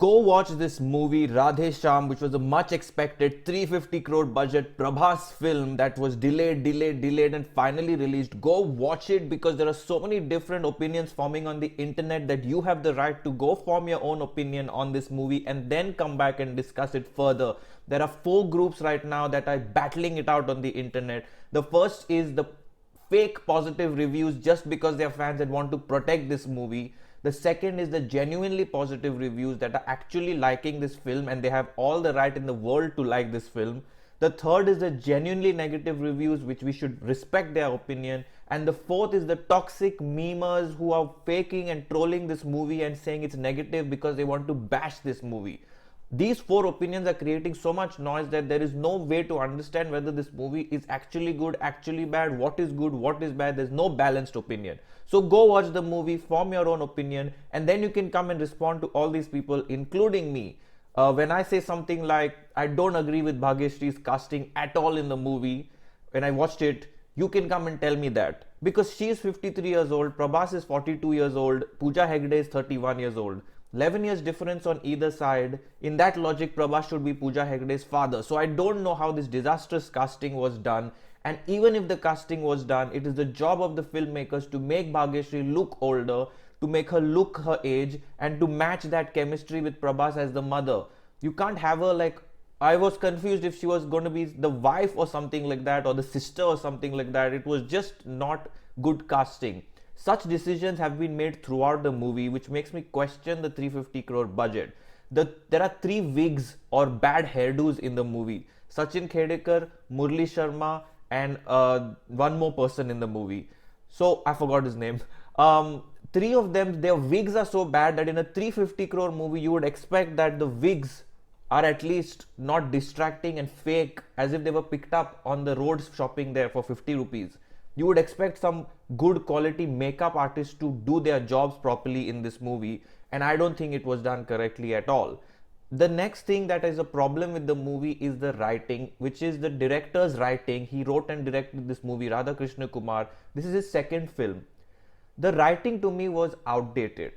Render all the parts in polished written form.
Go watch this movie Radhe Shyam, which was a much expected 350 crore budget Prabhas film that was delayed and finally released. Go watch it because there are so many different opinions forming on the internet that you have the right to go form your own opinion on this movie and then come back and discuss it further. There are four groups right now that are battling it out on the internet. The first is the fake positive reviews just because they're fans and want to protect this movie. The second is the genuinely positive reviews that are actually liking this film and they have all the right in the world to like this film. The third is the genuinely negative reviews, which we should respect their opinion. And the fourth is the toxic memers who are faking and trolling this movie and saying it's negative because they want to bash this movie. These four opinions are creating so much noise that there is no way to understand whether this movie is actually good, actually bad, what is good, what is bad. There's no balanced opinion. So go watch the movie, form your own opinion, and then you can come and respond to all these people, including me. When I say something like, I don't agree with Bhagyashree's casting at all in the movie, when I watched it, you can come and tell me that. Because she is 53 years old, Prabhas is 42 years old, Pooja Hegde is 31 years old. 11 years difference on either side. In that logic, Prabhas should be Pooja Hegde's father. So I don't know how this disastrous casting was done. And even if the casting was done, it is the job of the filmmakers to make Bhagyashree look older, to make her look her age, and to match that chemistry with Prabhas as the mother. You can't have her like, I was confused if she was going to be the wife or something like that, or the sister or something like that. It was just not good casting. Such decisions have been made throughout the movie, which makes me question the 350 crore budget. There are three wigs or bad hairdos in the movie. Sachin Khedekar, Murli Sharma, and one more person in the movie. So I forgot his name. Three of them, their wigs are so bad that in a 350 crore movie, you would expect that the wigs are at least not distracting and fake as if they were picked up on the roads shopping there for 50 rupees. You would expect some good quality makeup artists to do their jobs properly in this movie, and I don't think it was done correctly at all. The next thing that is a problem with the movie is the writing, which is the director's writing. He wrote and directed this movie, Radha Krishna Kumar. This is his second film. The writing to me was outdated.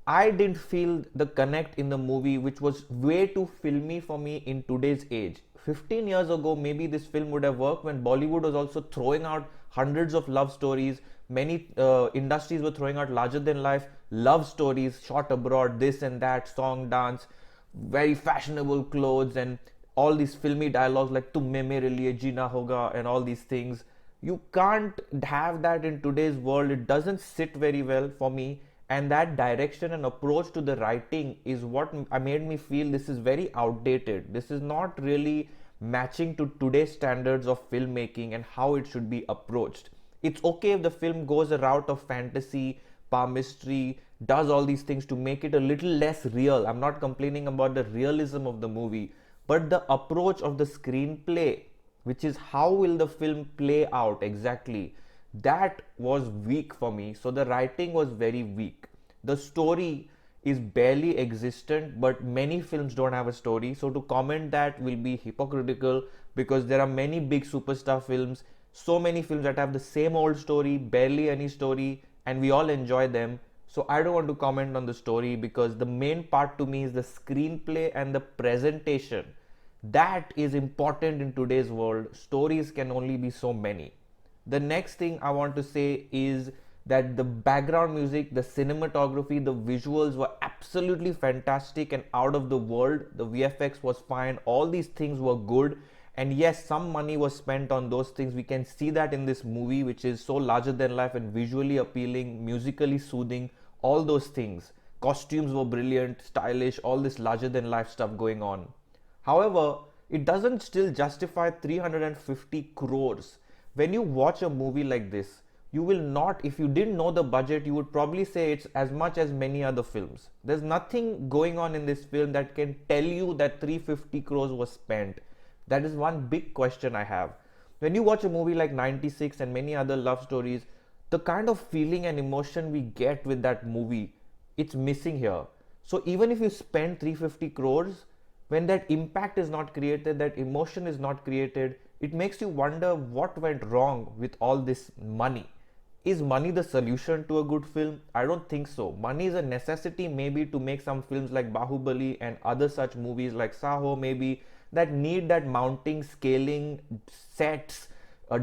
I didn't feel the connect in the movie, which was way too filmy for me in today's age. 15 years ago, maybe this film would have worked when Bollywood was also throwing out hundreds of love stories. Many industries were throwing out larger than life love stories, shot abroad, this and that, song, dance, very fashionable clothes, and all these filmy dialogues like "Tumme mere liye jeena hoga" and all these things. You can't have that in today's world. It doesn't sit very well for me, and that direction and approach to the writing is what made me feel this is very outdated. This is not really matching to today's standards of filmmaking and how it should be approached. It's okay if the film goes a route of fantasy, palmistry, does all these things to make it a little less real. I'm not complaining about the realism of the movie, but the approach of the screenplay, which is how will the film play out exactly, that was weak for me. So the writing was very weak. The story is barely existent, but many films don't have a story. So to comment that will be hypocritical because there are many big superstar films, so many films that have the same old story, barely any story, and we all enjoy them. So I don't want to comment on the story because the main part to me is the screenplay and the presentation. That is important in today's world. Stories can only be so many. The next thing I want to say is that the background music, the cinematography, the visuals were absolutely fantastic and out of the world. The VFX was fine. All these things were good. And yes, some money was spent on those things. We can see that in this movie, which is so larger than life and visually appealing, musically soothing, all those things. Costumes were brilliant, stylish, all this larger than life stuff going on. However, it doesn't still justify 350 crores. When you watch a movie like this, you will not, if you didn't know the budget, you would probably say it's as much as many other films. There's nothing going on in this film that can tell you that 350 crores was spent. That is one big question I have. When you watch a movie like 96 and many other love stories, the kind of feeling and emotion we get with that movie, it's missing here. So even if you spend 350 crores, when that impact is not created, that emotion is not created, it makes you wonder what went wrong with all this money. Is money the solution to a good film? I don't think so. Money is a necessity maybe to make some films like Bahubali and other such movies like Saho maybe, that need that mounting, scaling, sets,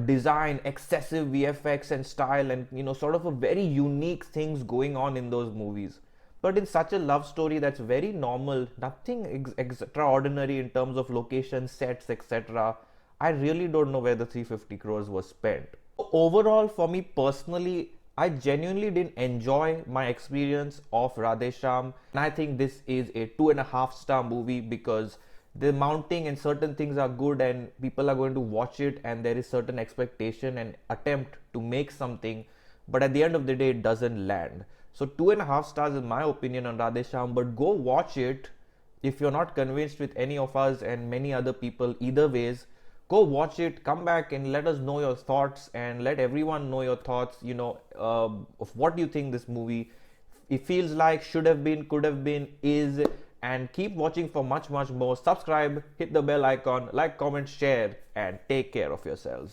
design, excessive VFX and style, and sort of a very unique things going on in those movies. But in such a love story that's very normal, nothing extraordinary in terms of location, sets, etc., I really don't know where the 350 crores was spent. Overall, for me personally, I genuinely didn't enjoy my experience of Radhe Shyam, and I think this is a 2.5 star movie because the mounting and certain things are good and people are going to watch it, and there is certain expectation and attempt to make something, but at the end of the day it doesn't land. So 2.5 stars in my opinion on Radhe Shyam, but go watch it if you're not convinced with any of us and many other people. Either ways, go watch it, come back and let us know your thoughts, and let everyone know your thoughts, of what you think this movie, it feels like, should have been, could have been, is. And keep watching for much more. Subscribe, hit the bell icon, like, comment, share, and take care of yourselves.